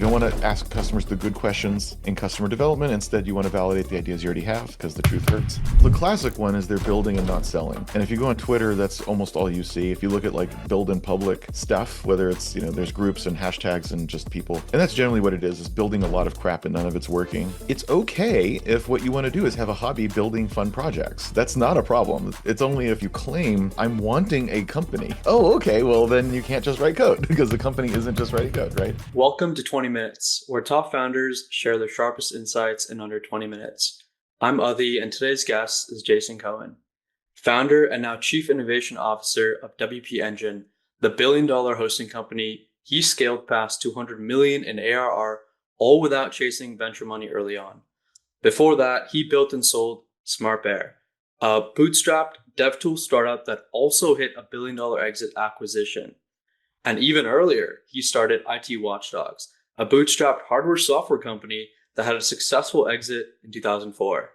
don't want to ask customers the good questions in customer development. Instead, you want to validate the ideas you already have because the truth hurts. The classic one is they're building and not selling. And if you go on Twitter, that's almost all you see. If you look at like build in public stuff, whether it's, there's groups and hashtags and just people, and that's generally what it is building a lot of crap and none of it's working. It's okay if what you want to do is have a hobby building fun projects. That's not a problem. It's only if you claim, I'm wanting a company. Oh, okay, well then you can't just write code because the company isn't just writing code, right? Welcome to 20 Minutes, where top founders share their sharpest insights in under 20 minutes. I'm Adi, and today's guest is Jason Cohen, founder and now Chief Innovation Officer of WP Engine, the billion-dollar hosting company he scaled past 200 million in ARR, all without chasing venture money early on. Before that, he built and sold Smart Bear, a bootstrapped dev tool startup that also hit a billion-dollar exit acquisition. And even earlier, he started IT Watchdogs, a bootstrapped hardware software company that had a successful exit in 2004.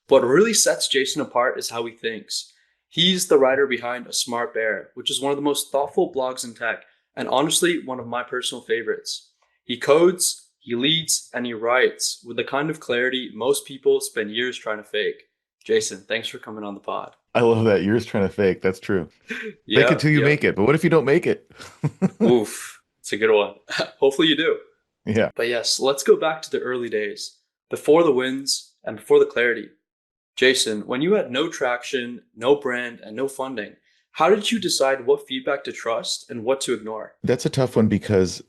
What really sets Jason apart is how he thinks. He's the writer behind A Smart Bear, which is one of the most thoughtful blogs in tech, and honestly, one of my personal favorites. He codes, he leads, and he writes with the kind of clarity most people spend years trying to fake. Jason, thanks for coming on the pod. I love that. Yours trying to fake. That's true. Fake it Yeah, till you yeah. make it. But what if you don't make it? Oof, it's a good one. Hopefully you do. Yeah. But yes, let's go back to the early days, before the wins and before the clarity. Jason, when you had no traction, no brand, and no funding, how did you decide what feedback to trust and what to ignore? That's a tough one because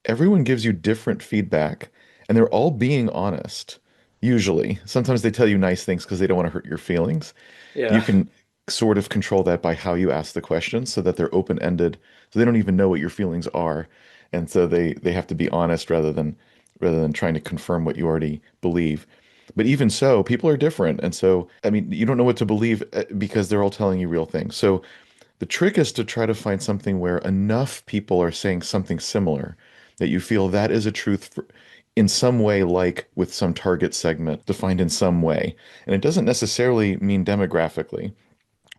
everyone gives you different feedback and they're all being honest. Usually, sometimes they tell you nice things because they don't want to hurt your feelings. You Yeah. can sort of control that by how you ask the questions so that they're open-ended, so they don't even know what your feelings are. And so they have to be honest rather than trying to confirm what you already believe. But even so, people are different. And so, I mean, you don't know what to believe because they're all telling you real things. So the trick is to try to find something where enough people are saying something similar that you feel that is a truth in some way, like with some target segment defined in some way. And it doesn't necessarily mean demographically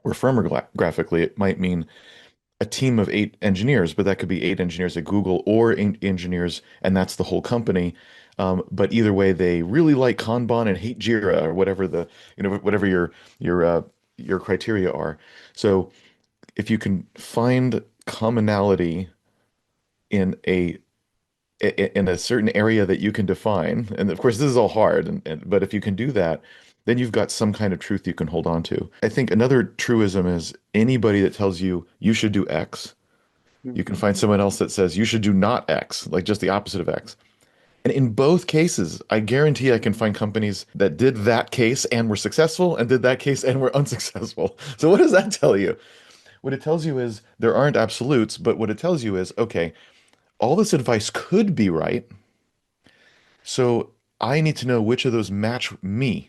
or firmographically. It might mean a team of 8 engineers, but that could be 8 engineers at Google or engineers, and that's the whole company. But either way, they really like Kanban and hate Jira or whatever whatever your criteria are. So if you can find commonality in a certain area that you can define, and of course this is all hard, but if you can do that, then you've got some kind of truth you can hold on to. I think another truism is anybody that tells you you should do X, you can find someone else that says you should do not X, like just the opposite of X. And in both cases, I guarantee I can find companies that did that case and were successful and did that case and were unsuccessful. So what does that tell you? What it tells you is there aren't absolutes, but what it tells you is, okay, all this advice could be right. So I need to know which of those match me.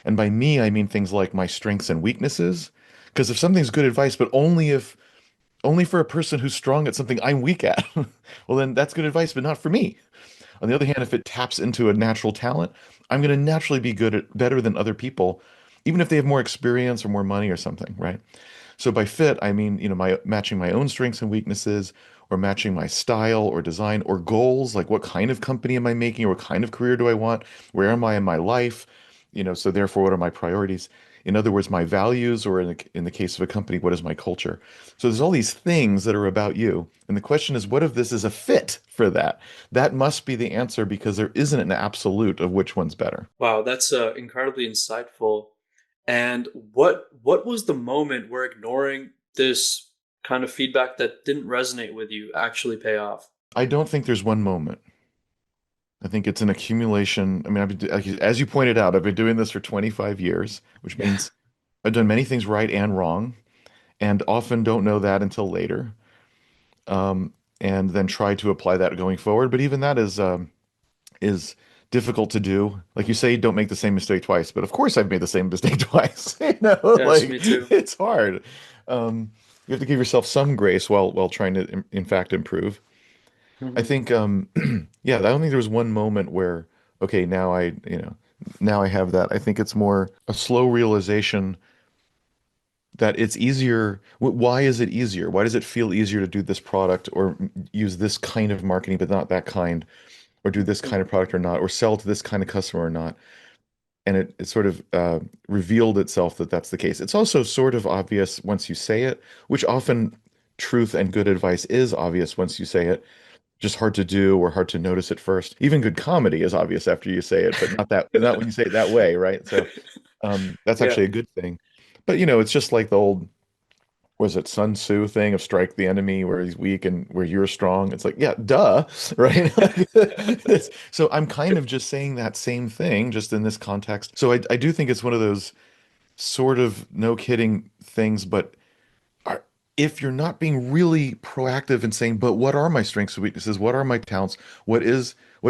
And by me, I mean things like my strengths and weaknesses. Because if something's good advice, but only for a person who's strong at something I'm weak at, well, then that's good advice, but not for me. On the other hand, if it taps into a natural talent, I'm going to naturally be good at better than other people, even if they have more experience or more money or something, right? So by fit, I mean, my matching my own strengths and weaknesses, or matching my style or design or goals, like what kind of company am I making, or what kind of career do I want? Where am I in my life? So therefore, what are my priorities? In other words, my values, or in the case of a company, what is my culture? So there's all these things that are about you. And the question is, what if this is a fit for that? That must be the answer because there isn't an absolute of which one's better. Wow, that's incredibly insightful. And what was the moment where ignoring this kind of feedback that didn't resonate with you actually pay off? I don't think there's one moment. I think it's an accumulation. I mean, as you pointed out, I've been doing this for 25 years, which Yeah. means I've done many things right and wrong, and often don't know that until later, um, and then try to apply that going forward. But even that is difficult to do. Like you say, don't make the same mistake twice. But of course, I've made the same mistake twice. Yes, Like me too. it's hard. You have to give yourself some grace while trying to, in fact, improve. I Mhm. think, yeah, I don't think there was one moment where, okay, now I have that. I think it's more a slow realization that it's easier. Why is it easier? Why does it feel easier to do this product or use this kind of marketing, but not that kind, or do this kind Mm. of product or not, or sell to this kind of customer or not? And it sort of revealed itself that that's the case. It's also sort of obvious once you say it, which often truth and good advice is obvious once you say it, just hard to do or hard to notice at first. Even good comedy is obvious after you say it, but not when you say it that way, right? So that's Yeah. actually a good thing. But it's just like the old, was it Sun Tzu thing of strike the enemy where he's weak and where you're strong? It's like, yeah, duh, right? So I'm kind of just saying that same thing, just in this context. So I do think it's one of those sort of no kidding things, but are, if you're not being really proactive and saying, but what are my strengths and weaknesses? What are my talents? What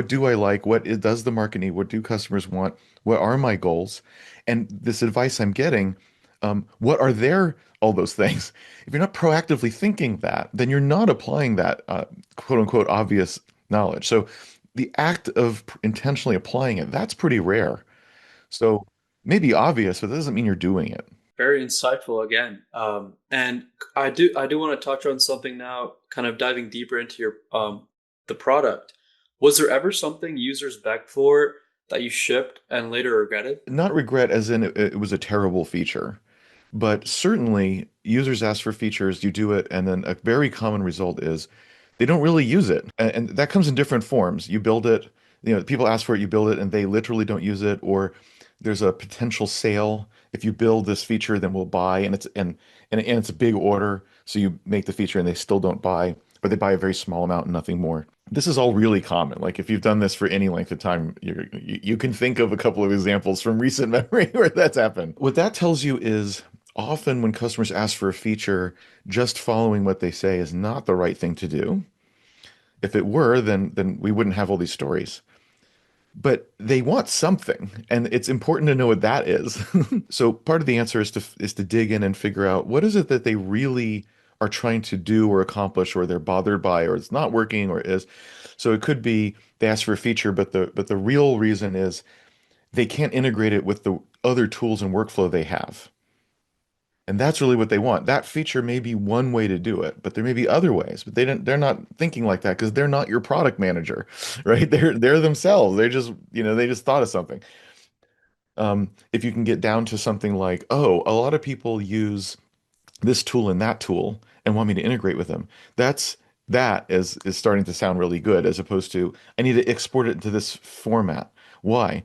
do I like? Does the market need? What do customers want? What are my goals? And this advice I'm getting, what are their all those things? If you're not proactively thinking that, then you're not applying that quote unquote obvious knowledge. So the act of intentionally applying it, that's pretty rare. So maybe obvious, but that doesn't mean you're doing it. Very insightful again. And I do want to touch on something now, kind of diving deeper into your the product. Was there ever something users begged for that you shipped and later regretted? Not regret as in it was a terrible feature, but certainly users ask for features, you do it, and then a very common result is they don't really use it. And that comes in different forms. You build it, people ask for it, you build it, and they literally don't use it, or there's a potential sale. If you build this feature, then we'll buy, and it's a big order, so you make the feature and they still don't buy, or they buy a very small amount and nothing more. This is all really common. Like if you've done this for any length of time, you can think of a couple of examples from recent memory where that's happened. What that tells you is often when customers ask for a feature, just following what they say is not the right thing to do. If it were, then we wouldn't have all these stories. But they want something, and it's important to know what that is. So part of the answer is to dig in and figure out what is it that they really are trying to do or accomplish, or they're bothered by, or it's not working, or is. So it could be they ask for a feature, but the real reason is they can't integrate it with the other tools and workflow they have. And that's really what they want. That feature may be one way to do it, but there may be other ways. But they're not thinking like that because they're not your product manager, right? They're themselves. They just thought of something. If you can get down to something like, oh, a lot of people use this tool and that tool and want me to integrate with them. That is starting to sound really good as opposed to I need to export it into this format. Why?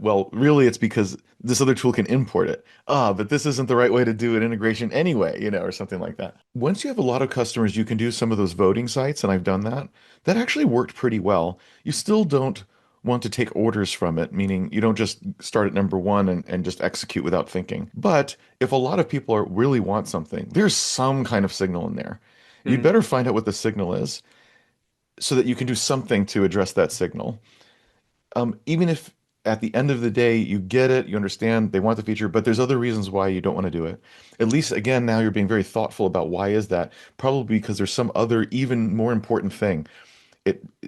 Well, really, it's because this other tool can import it. But this isn't the right way to do an integration anyway, or something like that. Once you have a lot of customers, you can do some of those voting sites, and I've done that. That actually worked pretty well. You still don't want to take orders from it, meaning you don't just start at number one and just execute without thinking. But if a lot of people really want something, there's some kind of signal in there. You'd Hmm. better find out what the signal is so that you can do something to address that signal. Even if at the end of the day you get it, you understand they want the feature, but there's other reasons why you don't want to do it. At least again, now you're being very thoughtful about why is that? Probably because there's some other even more important thing.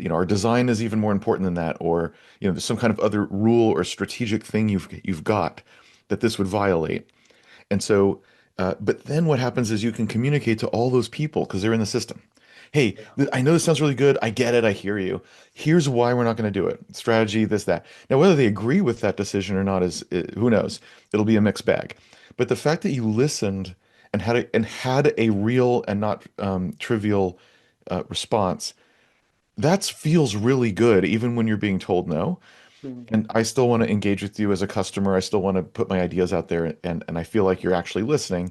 Our design is even more important than that, or there's some kind of other rule or strategic thing you've got that this would violate. And so, but then what happens is you can communicate to all those people because they're in the system. Hey, Yeah. I know this sounds really good. I get it. I hear you. Here's why we're not going to do it. Strategy, this, that. Now, whether they agree with that decision or not is who knows. It'll be a mixed bag. But the fact that you listened and had a real and not trivial response, that feels really good, even when you're being told no. Hmm. And I still want to engage with you as a customer. I still want to put my ideas out there, and I feel like you're actually listening,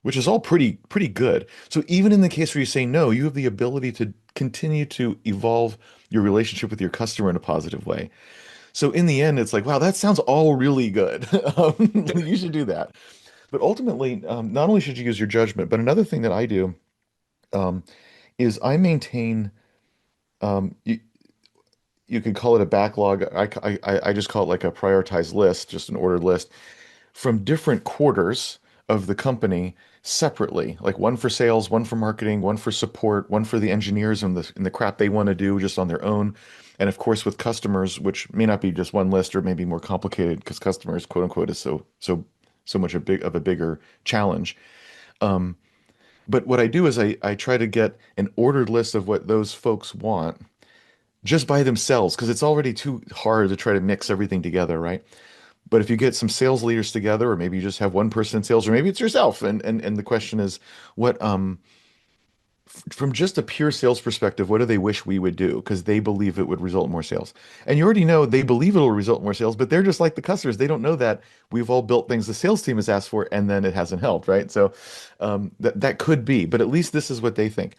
which is all pretty good. So even in the case where you say no, you have the ability to continue to evolve your relationship with your customer in a positive way. So in the end, it's like, wow, that sounds all really good. You should do that. But ultimately, not only should you use your judgment, but another thing that I do um, is I maintain. You could call it a backlog. I just call it like a prioritized list, just an ordered list from different quarters of the company separately, like one for sales, one for marketing, one for support, one for the engineers and the crap they want to do just on their own. And of course, with customers, which may not be just one list or maybe more complicated because customers, quote unquote, is so so much of a bigger challenge. Um, but what I do is I try to get an ordered list of what those folks want just by themselves because it's already too hard to try to mix everything together, right? But if you get some sales leaders together, or maybe you just have one person in sales, or maybe it's yourself, and the question is, what from just a pure sales perspective, what do they wish we would do? Because they believe it would result in more sales. And you already know they believe it'll result in more sales, but they're just like the customers. They don't know that we've all built things the sales team has asked for, and then it hasn't helped, right? So that could be, but at least this is what they think.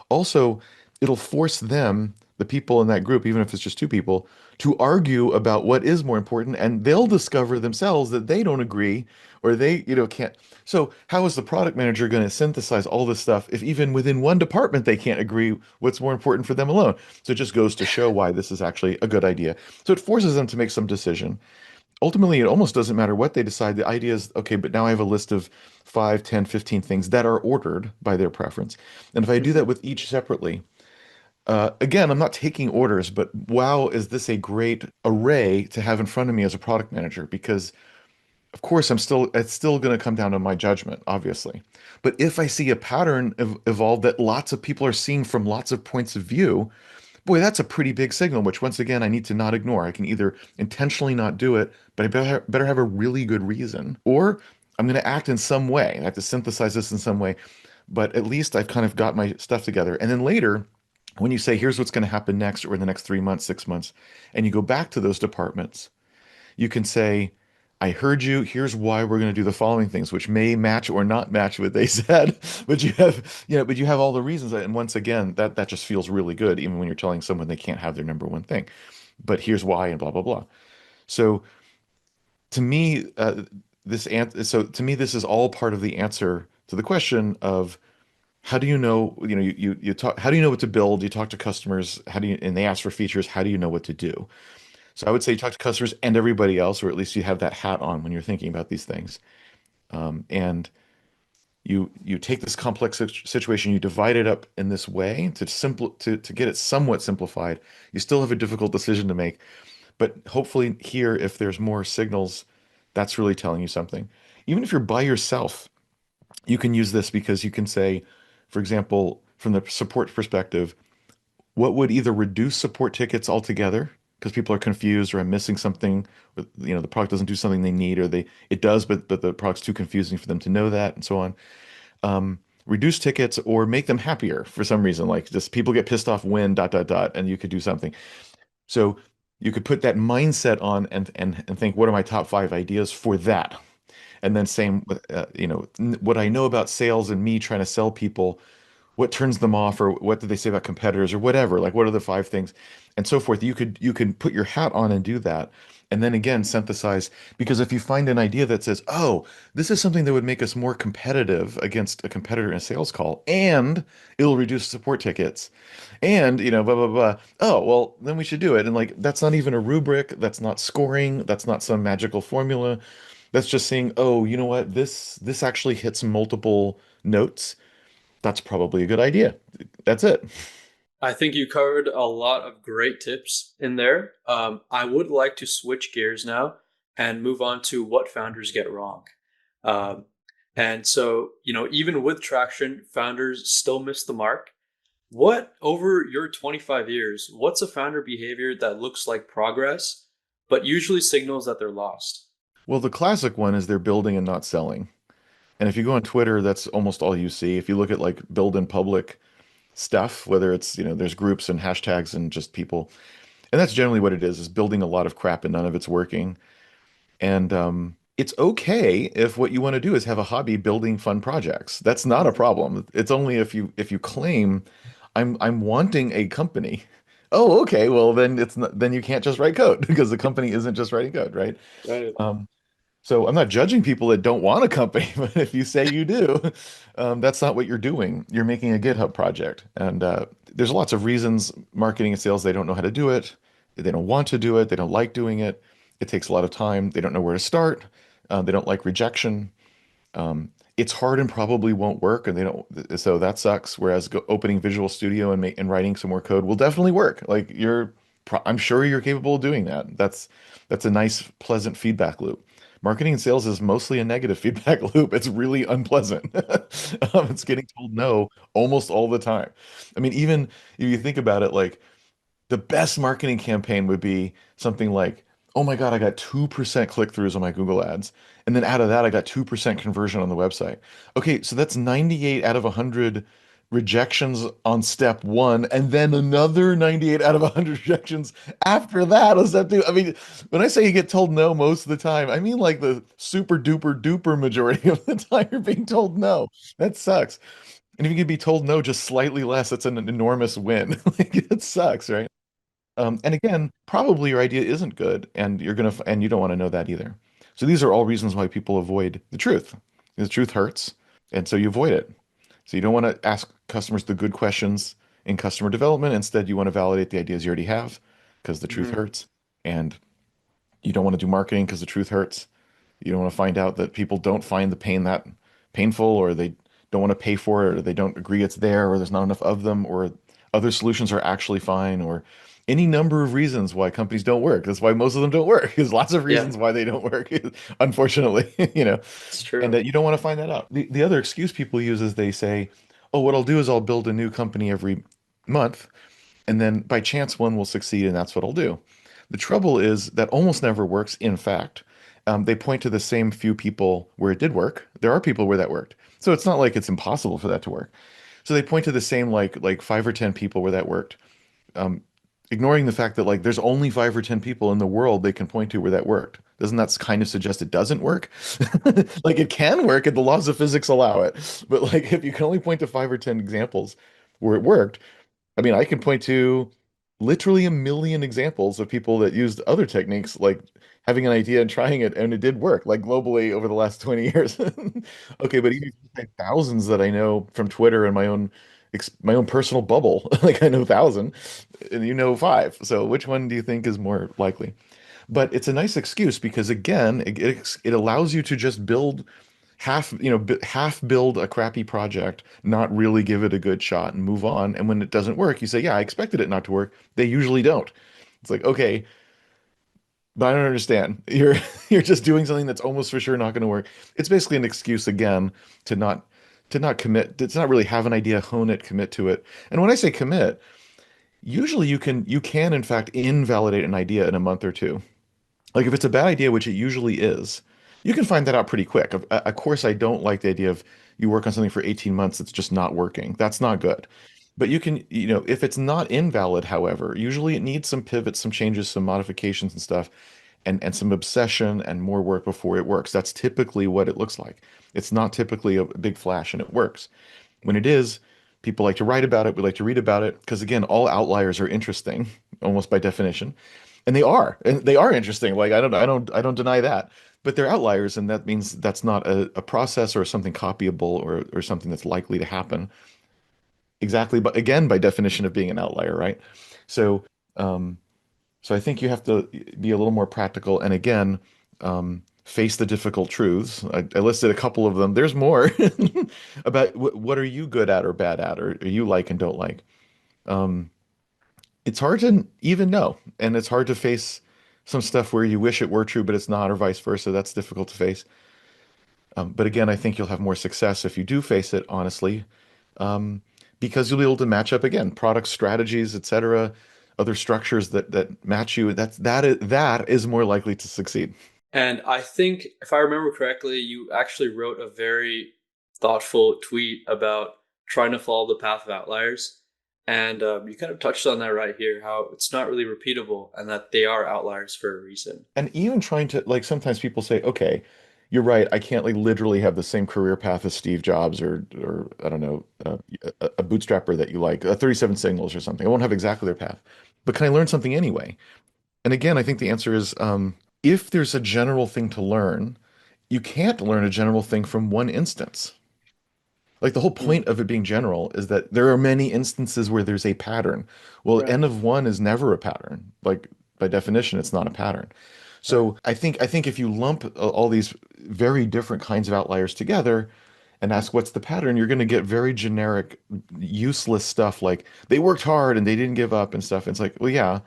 Also, it'll force them, the people in that group, even if it's just two people, to argue about what is more important, and they'll discover themselves that they don't agree or they, can't. So how is the product manager going to synthesize all this stuff if even within one department they can't agree what's more important for them alone? So it just goes to show why this is actually a good idea. So it forces them to make some decision. Ultimately, it almost doesn't matter what they decide. The idea is, okay, but now I have a list of 5, 10, 15 things that are ordered by their preference. And if I do that Mhm. with each separately, again, I'm not taking orders, but wow, is this a great array to have in front of me as a product manager? Because of course, it's still going to come down to my judgment, obviously. But if I see a pattern evolve that lots of people are seeing from lots of points of view, boy, that's a pretty big signal, which once again, I need to not ignore. I can either intentionally not do it, but I better have a really good reason, or I'm going to act in some way. I have to synthesize this in some way, but at least I've kind of got my stuff together. And then later, when you say, here's what's going to happen next, or in the next 3 months, 6 months, and you go back to those departments, you can say, I heard you. Here's why we're going to do the following things, which may match or not match what they said. But you have all the reasons. And once again, that just feels really good, even when you're telling someone they can't have their number one thing. But here's why, and blah blah blah. So to me, so to me, this is all part of the answer to the question of how do you know, you talk, how do you know what to build? You talk to customers, and they ask for features. How do you know what to do? So I would say you talk to customers and everybody else, or at least you have that hat on when you're thinking about these things. And you take this complex situation, you divide it up in this way to get it somewhat simplified. You still have a difficult decision to make, but hopefully here, if there's more signals, that's really telling you something. Even if you're by yourself, you can use this because you can say, for example, from the support perspective, what would either reduce support tickets altogether because people are confused or I'm missing something, or, the product doesn't do something they need, or it does, but the product's too confusing for them to know that, and so on. Reduce tickets or make them happier for some reason, like just people get pissed off when dot dot dot, and you could do something. So you could put that mindset on and think, what are my top 5 ideas for that? And then same with what I know about sales and me trying to sell people, what turns them off, or what do they say about competitors, or whatever, like what are the 5 things and so forth. You can put your hat on and do that, and then again synthesize, because if you find an idea that says, oh, this is something that would make us more competitive against a competitor in a sales call, and it'll reduce support tickets, and blah blah blah, oh well, then we should do it. And like, that's not even a rubric, that's not scoring, that's not some magical formula. That's just saying, oh, you know what, this actually hits multiple notes. That's probably a good idea. That's it. I think you covered a lot of great tips in there. I would like to switch gears now and move on to what founders get wrong. Um, and so, even with traction, founders still miss the mark. What, over your 25 years, what's a founder behavior that looks like progress, but usually signals that they're lost? Well, the classic one is they're building and not selling. And if you go on Twitter, that's almost all you see. If you look at like build in public stuff, whether it's, there's groups and hashtags and just people, and that's generally what it is building a lot of crap and none of it's working. And it's okay if what you want to do is have a hobby building fun projects. That's not a problem. It's only if you claim I'm wanting a company. Oh, okay. Well, then it's not, then you can't just write code because the company isn't just writing code, right? Right. Um, so I'm not judging people that don't want a company, but if you say you do, that's not what you're doing. You're making a GitHub project, and there's lots of reasons marketing and sales, they don't know how to do it. They don't want to do it. They don't like doing it. It takes a lot of time. They don't know where to start. They don't like rejection. It's hard and probably won't work, and they don't. So that sucks. Whereas opening Visual Studio and writing some more code will definitely work. Like I'm sure you're capable of doing that. That's a nice, pleasant feedback loop. Marketing and sales is mostly a negative feedback loop. It's really unpleasant. It's getting told no almost all the time. I mean, even if you think about it, like the best marketing campaign would be something like, oh my God, I got 2% click-throughs on my Google ads. And then out of that, I got 2% conversion on the website. Okay, so that's 98 out of 100 rejections on step one, and then another 98 out of 100 rejections after that on step two. I mean, when I say you get told no most of the time, I mean like the super duper duper majority of the time you're being told no. That sucks. And if you can be told no just slightly less, that's an enormous win. Like, it sucks, right? And again, probably your idea isn't good, and and you don't want to know that either. So these are all reasons why people avoid the truth. The truth hurts, and so you avoid it. So you don't want to ask customers the good questions in customer development. Instead, you want to validate the ideas you already have because the truth Hmm. hurts. And you don't want to do marketing because the truth hurts. You don't want to find out that people don't find the pain that painful, or they don't want to pay for it, or they don't agree it's there, or there's not enough of them, or other solutions are actually fine, or any number of reasons why companies don't work. That's why most of them don't work. There's lots of Yeah, reasons why they don't work, unfortunately, it's and true. you don't want to find that out. The other excuse people use is they say, oh, what I'll do is I'll build a new company every month, and then by chance one will succeed, and that's what I'll do. The trouble is that almost never works. In fact, they point to the same few people where it did work. There are people where that worked. So it's not like it's impossible for that to work. So they point to the same like 5 or 10 people where that worked, um, ignoring the fact that like there's only 5 or 10 people in the world they can point to where that worked. Doesn't that kind of suggest it doesn't work? Like it can work and the laws of physics allow it. But like if you can only point to 5 or 10 examples where it worked, I mean, I can point to literally a million examples of people that used other techniques, like having an idea and trying it, and it did work, like globally over the last 20 years. Okay, but even thousands that I know from Twitter and my own personal bubble, like I know 1,000, and you know 5. So which one do you think is more likely? But it's a nice excuse because again, it allows you to just build half build a crappy project, not really give it a good shot and move on. And when it doesn't work, you say, yeah, I expected it not to work. They usually don't. It's like, okay, but I don't understand. You're just doing something that's almost for sure not going to work. It's basically an excuse again to not to not commit, to not really have an idea, hone it, commit to it. And when I say commit, usually you can in fact invalidate an idea in a month or two. Like if it's a bad idea, which it usually is, you can find that out pretty quick. Of course, I don't like the idea of you work on something for 18 months that's just not working. That's not good. But if it's not invalid, however, usually it needs some pivots, some changes, some modifications and stuff, and some obsession and more work before it works. That's typically what it looks like. It's not typically a big flash and it works. When it is, people like to write about it. We like to read about it because again, all outliers are interesting, almost by definition. And they are interesting. Like I don't deny that. But they're outliers, and that means that's not a process or something copyable or something that's likely to happen. Exactly, but again, by definition of being an outlier, right? So, um, so I think you have to be a little more practical, and again, face the difficult truths. I listed a couple of them. There's more about what are you good at or bad at, or you like and don't like. Um, it's hard to even know, and it's hard to face some stuff where you wish it were true, but it's not, or vice versa. That's difficult to face. But again, I think you'll have more success if you do face it honestly, um, because you'll be able to match up again, product strategies, etc., other structures that match you. That is more likely to succeed. And I think, if I remember correctly, you actually wrote a very thoughtful tweet about trying to follow the path of outliers. And you kind of touched on that right here, how it's not really repeatable and that they are outliers for a reason. And even trying to like sometimes people say, okay, you're right, I can't like literally have the same career path as Steve Jobs or I don't know, a bootstrapper that you like, 37 Signals or something. I won't have exactly their path. But can I learn something anyway? And again, I think the answer is if there's a general thing to learn, you can't learn a general thing from one instance. Like the whole Hmm. point of it being general is that there are many instances where there's a pattern. Well, Right. n of one is never a pattern. Like by definition, it's not a pattern. Right. So I think if you lump all these very different kinds of outliers together and ask what's the pattern, you're going to get very generic, useless stuff like they worked hard and they didn't give up and stuff. It's like, well, yeah,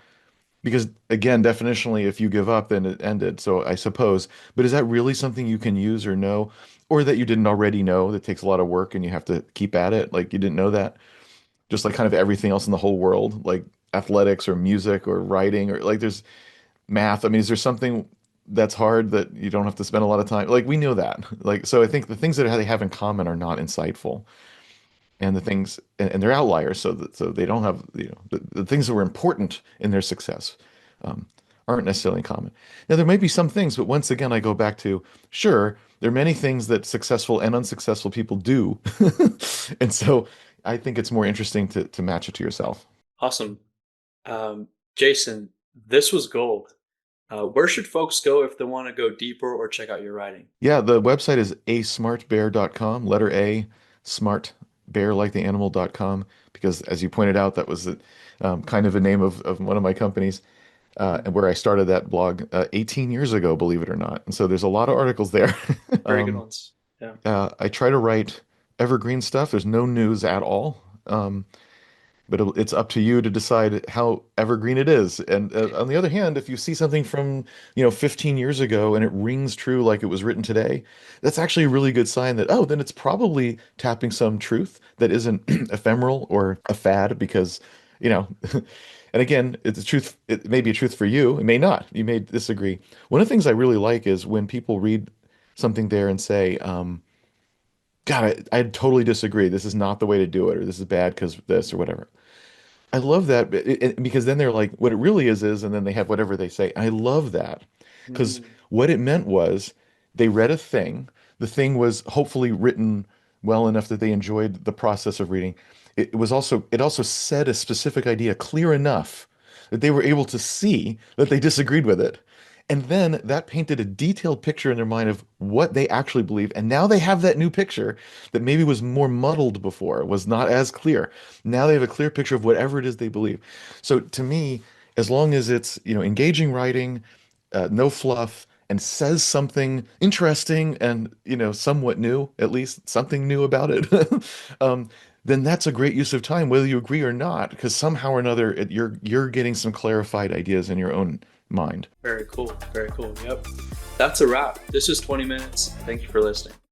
because again, definitionally, if you give up, then it ended. So I suppose, but is that really something you can use or know, or that you didn't already know that takes a lot of work and you have to keep at it? Like you didn't know that, just like kind of everything else in the whole world, like athletics or music or writing or like there's math. I mean, is there something that's hard that you don't have to spend a lot of time? Like we know that. Like so, I think the things that they have in common are not insightful, and the things and they're outliers, so they don't have the things that were important in their success um, aren't necessarily in common. Now there may be some things, but once again, I go back to sure there are many things that successful and unsuccessful people do, and so I think it's more interesting to match it to yourself. Awesome. Jason, this was gold. Where should folks go if they want to go deeper or check out your writing? Yeah, the website is asmartbear.com, letter A, smart bear like the animal.com, because as you pointed out, that was kind of a name of one of my companies, Mhm. and where I started that blog 18 years ago, believe it or not. And so there's a lot of articles there. Very good um, ones. Yeah. I try to write evergreen stuff. There's no news at all. But it's up to you to decide how evergreen it is. And on the other hand, if you see something from, 15 years ago and it rings true like it was written today, that's actually a really good sign that, oh, then it's probably tapping some truth that isn't ephemeral or a fad because, you know, and again, it's a truth. It may be a truth for you. It may not. You may disagree. One of the things I really like is when people read something there and say, God, I totally disagree. This is not the way to do it, or this is bad because this or whatever. I love that because then they're like, what it really is, and then they have whatever they say. I love that because Mm, what it meant was they read a thing. The thing was hopefully written well enough that they enjoyed the process of reading. It also said a specific idea clear enough that they were able to see that they disagreed with it. And then that painted a detailed picture in their mind of what they actually believe. And now they have that new picture that maybe was more muddled before, was not as clear. Now they have a clear picture of whatever it is they believe. So to me, as long as it's, engaging writing, no fluff, and says something interesting and, somewhat new, at least something new about it, um, then that's a great use of time, whether you agree or not, because somehow or another you're getting some clarified ideas in your own mind. very cool. Very cool. Yep. That's a wrap. This is 20 minutes. Thank you for listening.